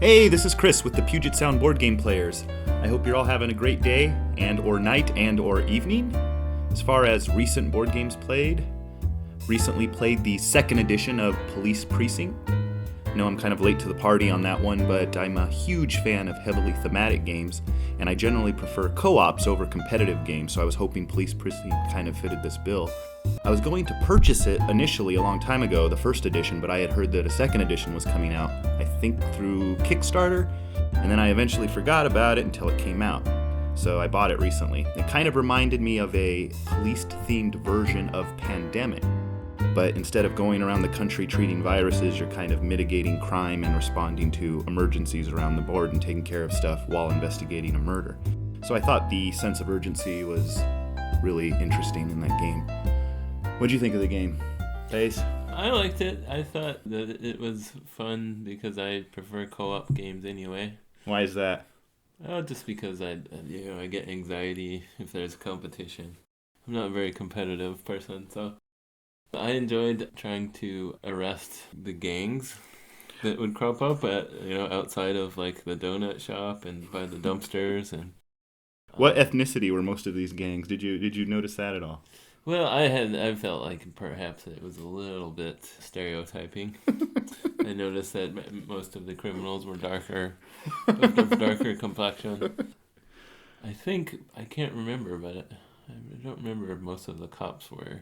Hey, this is Chris with the Puget Sound Board Game Players. I hope you're all having a great day and or night and or evening. As far as recent board games played, recently played the second edition of Police Precinct. I know I'm kind of late to the party on that one, but I'm a huge fan of heavily thematic games, and I generally prefer co-ops over competitive games, so I was hoping Police Precinct kind of fitted this bill. I was going to purchase it initially a long time ago, the first edition, but I had heard that a second edition was coming out, I think through Kickstarter, and then I eventually forgot about it until it came out. So I bought it recently. It kind of reminded me of a police-themed version of Pandemic, but instead of going around the country treating viruses, you're kind of mitigating crime and responding to emergencies around the board and taking care of stuff while investigating a murder. So I thought the sense of urgency was really interesting in that game. What'd you think of the game, Pace? I liked it. I thought that it was fun because I prefer co-op games anyway. Why is that? Oh, just because I get anxiety if there's competition. I'm not a very competitive person, so I enjoyed trying to arrest the gangs that would crop up outside of like the donut shop and by the dumpsters and. What ethnicity were most of these gangs? Did you notice that at all? Well, I felt like perhaps it was a little bit stereotyping. I noticed that most of the criminals were darker complexion. I can't remember, but I don't remember if most of the cops were.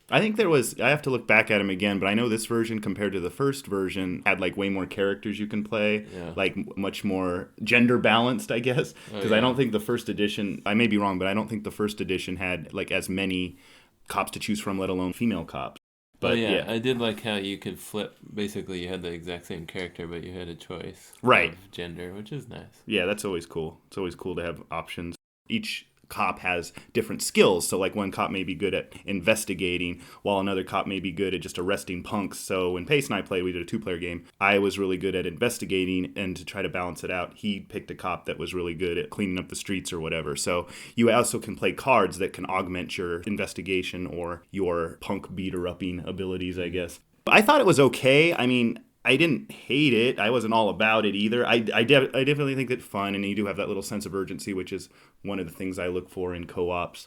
I think I have to look back at them again, but I know this version compared to the first version had like way more characters you can play, like much more gender balanced, I guess. Because I don't think the first edition, I may be wrong, but I don't think the first edition had like as many cops to choose from, let alone female cops. But I did like how you could flip. Basically, you had the exact same character, but you had a choice of gender, which is nice. Yeah, that's always cool. It's always cool to have options. Each cop has different skills, so like one cop may be good at investigating while another cop may be good at just arresting punks. So when Pace and I played, we did a 2-player game. I was really good at investigating, and to try to balance it out, he picked a cop that was really good at cleaning up the streets or whatever. So you also can play cards that can augment your investigation or your punk beater-upping abilities, I guess. I thought it was okay. I mean, I didn't hate it. I wasn't all about it either. I definitely think it's fun, and you do have that little sense of urgency, which is one of the things I look for in co-ops.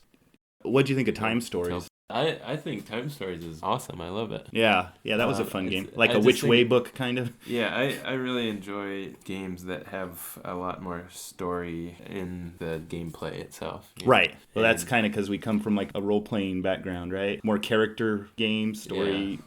What do you think of Time Stories? I think Time Stories is awesome. I love it. Yeah, that was a fun game. Like a Which Way book, kind of. Yeah, I really enjoy games that have a lot more story in the gameplay itself. Right. Well, that's kind of because we come from like a role-playing background, right? More character games,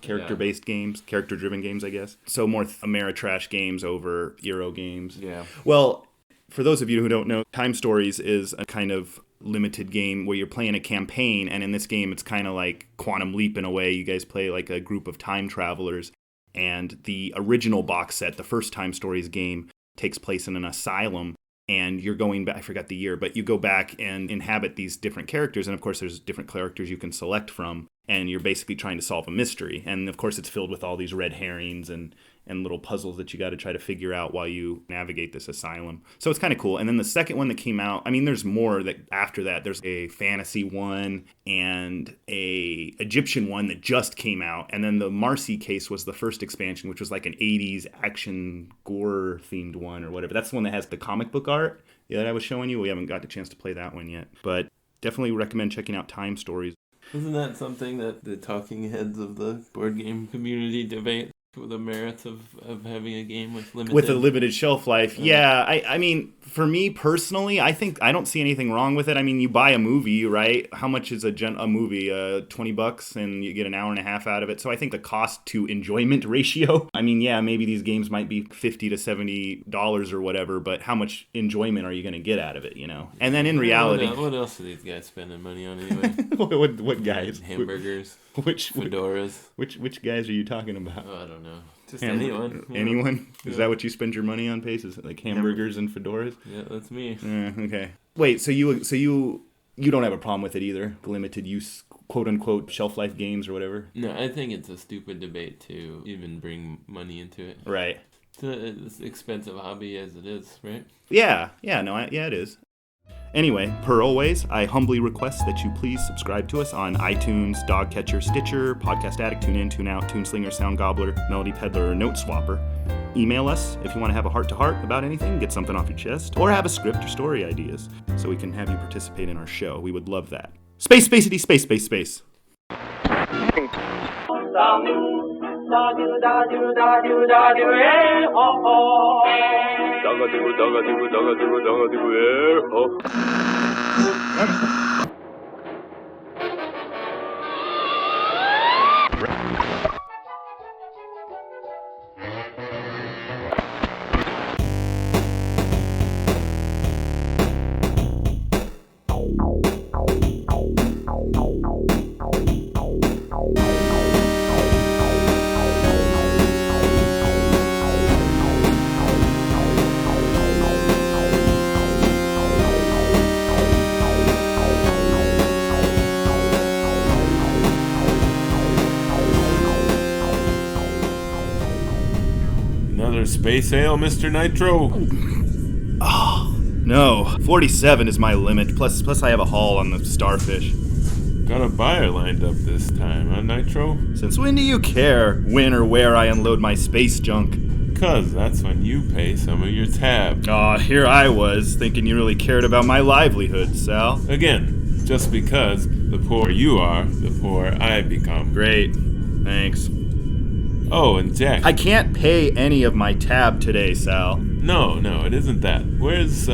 character-based games, character-driven games, I guess. So more Ameritrash games over Euro games. Yeah. Well, for those of you who don't know, Time Stories is a kind of limited game where you're playing a campaign, and in this game it's kind of like Quantum Leap in a way. You guys play like a group of time travelers, and the original box set, the first Time Stories game, takes place in an asylum, and you're going back, I forgot the year, but you go back and inhabit these different characters, and of course there's different characters you can select from, and you're basically trying to solve a mystery. And of course it's filled with all these red herrings and little puzzles that you got to try to figure out while you navigate this asylum. So it's kind of cool. And then the second one that came out, I mean, there's more that after that. There's a fantasy one and a Egyptian one that just came out. And then the Marcy Case was the first expansion, which was like an 80s action gore themed one or whatever. That's the one that has the comic book art that I was showing you. We haven't got the chance to play that one yet, but definitely recommend checking out Time Stories. Isn't that something that the talking heads of the board game community debate? The merits of having a game with a limited shelf life. Yeah, I mean, for me personally, I think I don't see anything wrong with it. I mean, you buy a movie, right? How much is a movie? $20, and you get an hour and a half out of it. So I think the cost to enjoyment ratio. I mean, yeah, maybe these games might be $50 to $70 or whatever, but how much enjoyment are you going to get out of it? You know? And then in reality, what else are these guys spending money on anyway? what guys? Hamburgers. Which fedoras? Which guys are you talking about? Oh, I don't know. Just anyone. Anyone? Is that what you spend your money on, Pace? Is it like hamburgers and fedoras? Yeah, that's me. Okay. Wait, so you don't have a problem with it either? Limited use, quote unquote, shelf life games or whatever? No, I think it's a stupid debate to even bring money into it. Right. It's an expensive hobby as it is, right? Yeah, it is. Anyway, per always, I humbly request that you please subscribe to us on iTunes, Dogcatcher, Stitcher, Podcast Addict, TuneIn, TuneOut, TuneSlinger, Sound Gobbler, Melody Peddler, or Note Swapper. Email us if you want to have a heart-to-heart about anything, get something off your chest, or have a script or story ideas so we can have you participate in our show. We would love that. Space, spacity, space, space, space. Another space ale, Mr. Nitro? Oh, no. 47 is my limit, plus I have a haul on the starfish. Got a buyer lined up this time, huh, Nitro? Since when do you care when or where I unload my space junk? 'Cause that's when you pay some of your tab. Aw, here I was, thinking you really cared about my livelihood, Sal. Again, just because the poorer you are, the poorer I become. Great. Thanks. Oh, and Jack. I can't pay any of my tab today, Sal. No, it isn't that. Where's,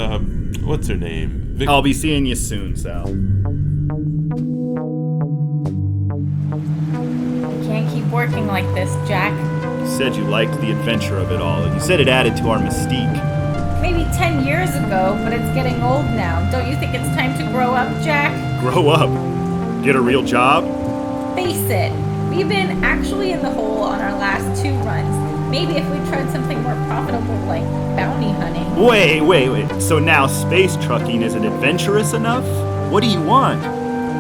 what's her name? I'll be seeing you soon, Sal. You can't keep working like this, Jack. You said you liked the adventure of it all. You said it added to our mystique. Maybe 10 years ago, but it's getting old now. Don't you think it's time to grow up, Jack? Grow up? Get a real job? Face it. We've been actually in the hole on our last 2 runs. Maybe if we tried something more profitable like bounty hunting. Wait. So now space trucking isn't adventurous enough? What do you want?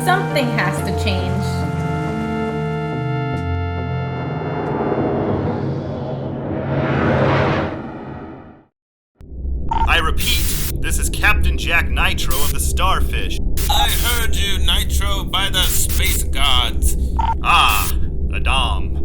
Something has to change. I repeat, this is Captain Jack Nitro of the Starfish. I heard you, Nitro, by the space gods. Ah, Adam.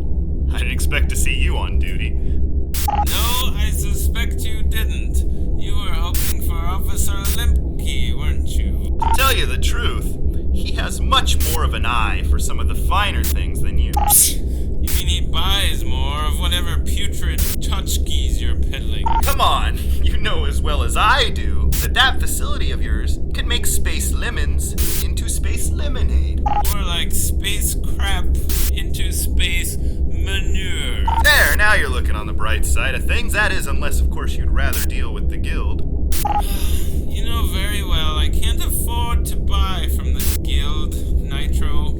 I didn't expect to see you on duty. No, I suspect you didn't. You were hoping for Officer Limpke, weren't you? To tell you the truth, he has much more of an eye for some of the finer things than you. You mean he buys more of whatever putrid tchotchkes you're peddling? Come on, you know as well as I do that facility of yours could make space lemons into space lemonade. More like space crap into space manure. There, now you're looking on the bright side of things. That is, unless of course you'd rather deal with the guild. You know very well I can't afford to buy from the guild, Nitro.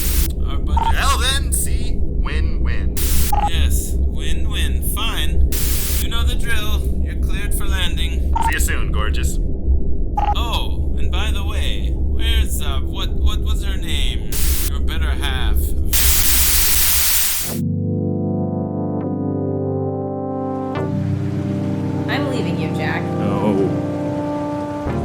Our budget... Well then, see, win-win. Yes, win-win. Fine. You know the drill. You're cleared for landing. See you soon, gorgeous. Oh, and by the way, where's, what was her name? Your better half. I'm leaving you, Jack. No.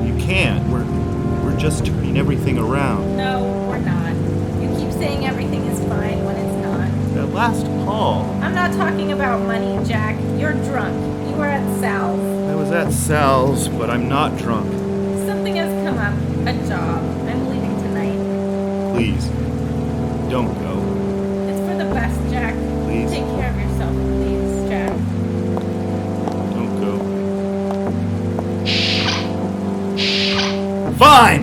You can't. We're just turning everything around. No, we're not. You keep saying everything is fine when it's not. That last call. I'm not talking about money, Jack. You're drunk. You were at Sal's. I was at Sal's, but I'm not drunk. Something has come up. A job. I'm leaving tonight. Please, don't go. It's for the best, Jack. Please. Take care of yourself, please, Jack. Don't go. Fine!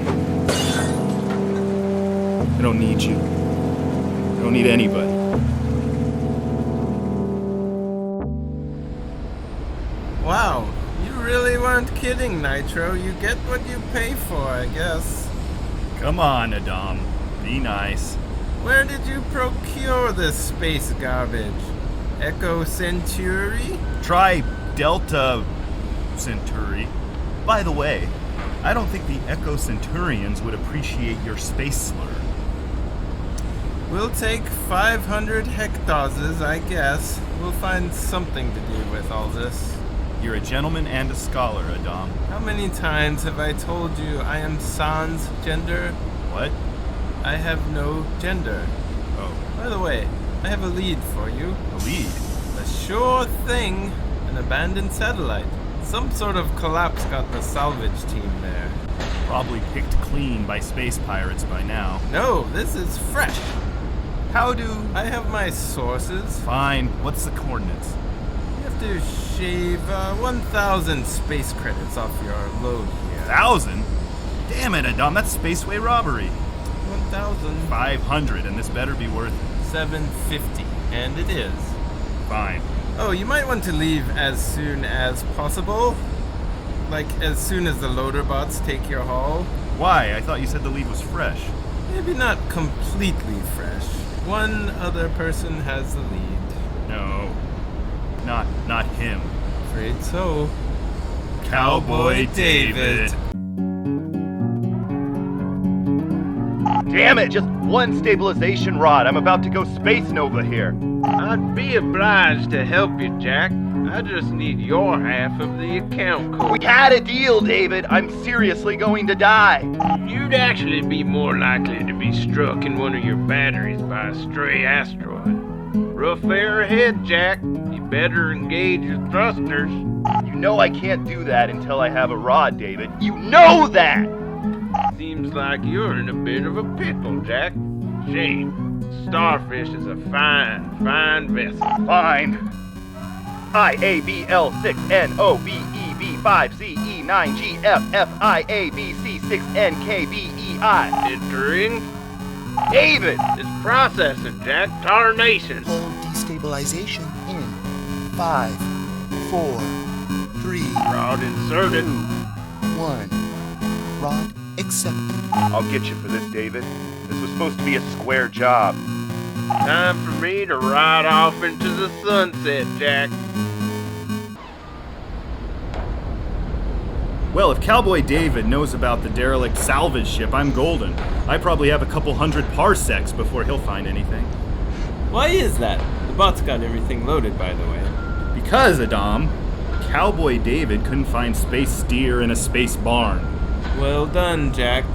I don't need you. I don't need anybody. Wow, you really weren't kidding, Nitro. You get what you pay for, I guess. Come on, Adam. Be nice. Where did you procure this space garbage? Echo Centauri? Try Delta Centauri. By the way, I don't think the Echo Centurions would appreciate your space slur. We'll take 500 hectoses, I guess. We'll find something to do with all this. You're a gentleman and a scholar, Adam. How many times have I told you I am sans gender? What? I have no gender. Oh, By the way, I have a lead for you. a lead. A sure thing. An abandoned satellite. Some sort of collapse got the salvage team there. Probably picked clean by space pirates by now. No, this is fresh. How do... I have my sources. Fine. What's the coordinates? You have to shave 1,000 space credits off your load here. 1,000? Damn it, Adam. That's spaceway robbery. 1,000. 500, and this better be worth it. 750. And it is. Fine. Oh, you might want to leave as soon as possible. Like, as soon as the loader bots take your haul. Why? I thought you said the lead was fresh. Maybe not completely fresh. One other person has the lead. No. Not him. Afraid so. Cowboy David. Damn it, just one stabilization rod. I'm about to go space nova here. I'd be obliged to help you, Jack. I just need your half of the account code. We had a deal, David. I'm seriously going to die. You'd actually be more likely to be struck in one of your batteries by a stray asteroid. Rough air ahead, Jack. You better engage your thrusters. You know I can't do that until I have a rod, David. You know that! Seems like you're in a bit of a pickle, Jack. Shame. Starfish is a fine vessel. Fine. IABL6NOBEB5CE9GFFIABC6NKBEI. Entering. David! It's processing, Jack. Tarnation. Hold destabilization in 5, 4, 3, Rod inserted. 1. Rod accepted. I'll get you for this, David. This was supposed to be a square job. Time for me to ride off into the sunset, Jack. Well, if Cowboy David knows about the derelict salvage ship, I'm golden. I probably have a couple hundred parsecs before he'll find anything. Why is that? The bot's got everything loaded, by the way. Because, Adam, Cowboy David couldn't find space steer in a space barn. Well done, Jack.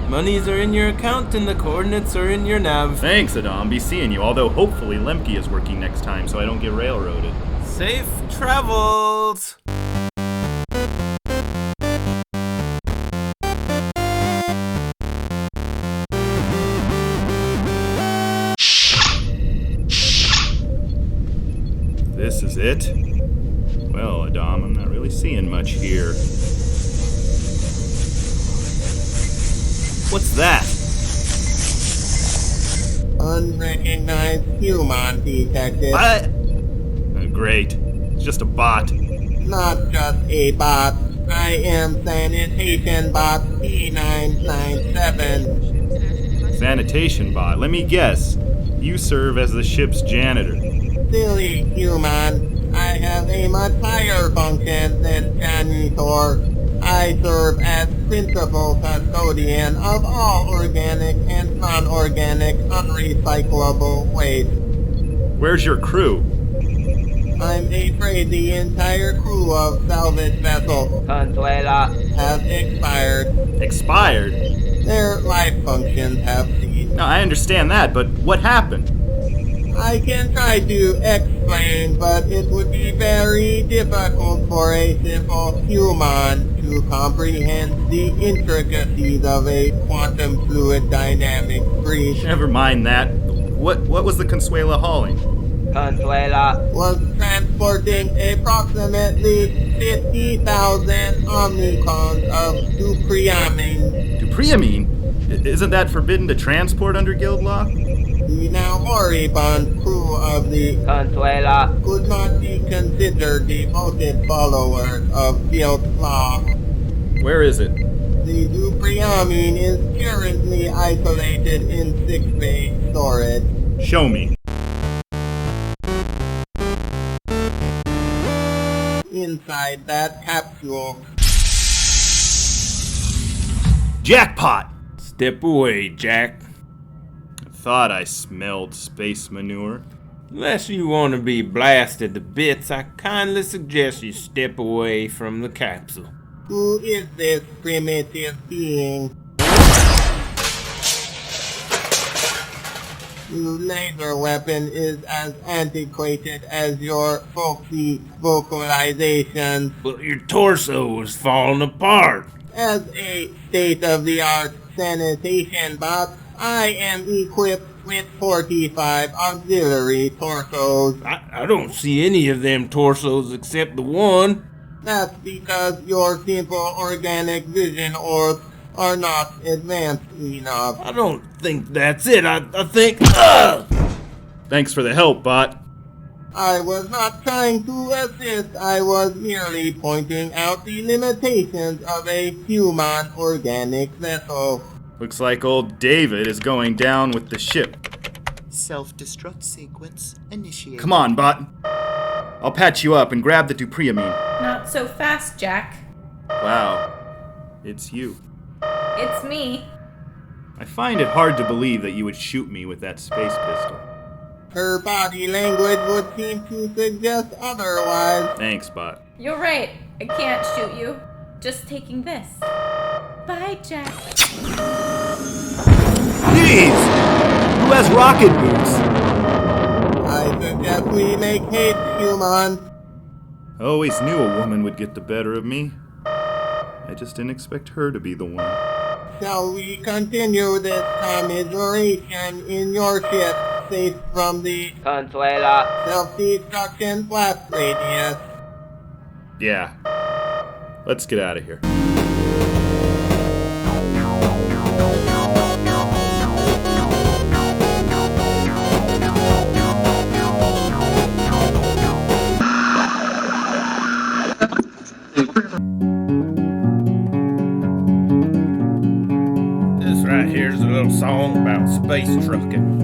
Monies are in your account and the coordinates are in your nav. Thanks, Adam. Be seeing you, although hopefully Lemke is working next time so I don't get railroaded. Safe travels! This is it? Well, Adam, I'm not really seeing much here. What's that? Unrecognized human detected. What? Great. It's just a bot. Not just a bot. I am sanitation bot P997. Sanitation bot. Let me guess. You serve as the ship's janitor. Silly human. I have a much higher function than janitor. I serve as principal custodian of all organic and non-organic unrecyclable waste. Where's your crew? I'm afraid the entire crew of salvage vessel Consuela. have expired. Expired? Their life functions have ceased. No, I understand that, but what happened? I can try to explain, but it would be very difficult for a simple human to comprehend the intricacies of a quantum fluid dynamics breach. Never mind that. What was the Consuela hauling? Consuela. Was transporting approximately 50,000 omnicons of dupriamine. Dupriamine? Isn't that forbidden to transport under guild law? The now moribund crew of the Consuela. could not be considered devoted followers of guild law. Where is it? The dupriamine is currently isolated in 6-bay storage. Show me. Inside that capsule. Jackpot! Step away, Jack. I thought I smelled space manure. Unless you want to be blasted to bits, I kindly suggest you step away from the capsule. Who is this primitive being? Your laser weapon is as antiquated as your folksy vocalizations. But your torso is falling apart. As a state-of-the-art sanitation bot, I am equipped with 45 auxiliary torsos. I don't see any of them torsos except the one. That's because your simple organic vision orbs are not advanced enough. I don't think that's it. I think... Thanks for the help, bot. I was not trying to assist, I was merely pointing out the limitations of a human organic vessel. Looks like old David is going down with the ship. Self-destruct sequence initiated. Come on, bot. I'll patch you up and grab the dupreamine. Not so fast, Jack. Wow. It's you. It's me. I find it hard to believe that you would shoot me with that space pistol. Her body language would seem to suggest otherwise. Thanks, bot. You're right. I can't shoot you. Just taking this. Bye, Jack. Jeez! Who has rocket boots? I suggest we make haste, human. I always knew a woman would get the better of me. I just didn't expect her to be the one. Shall we continue this commiseration in your ship, safe from the Consuela. self-destruction blast radius? Yeah. Let's get out of here. This right here's a little song about space trucking.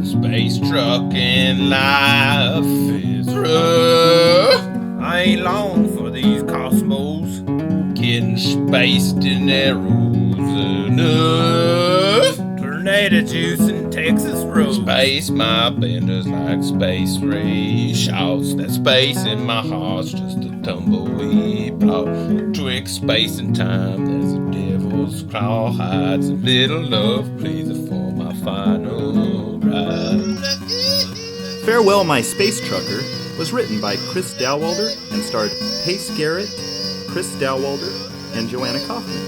Space trucking life is rough. I ain't long for these cosmos. Getting spaced in arrows enough. Tornado juice in Texas roads. Space my benders like space ray shouts. That space in my heart's just a tumbleweed block. Betwixt space and time, there's a devil's claw hides. A little love pleaser for my final ride. Farewell, My Space Trucker was written by Chris Dowalder and starred Pace Garrett, Chris Dowalder, and Joanna Kaufman.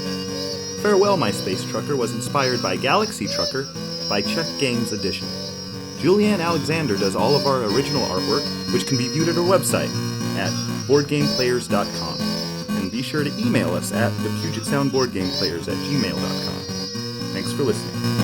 Farewell, My Space Trucker was inspired by Galaxy Trucker by Czech Games Edition. Julianne Alexander does all of our original artwork, which can be viewed at our website at boardgameplayers.com. And be sure to email us at thepugitsoundboardgameplayers@gmail.com. Thanks for listening.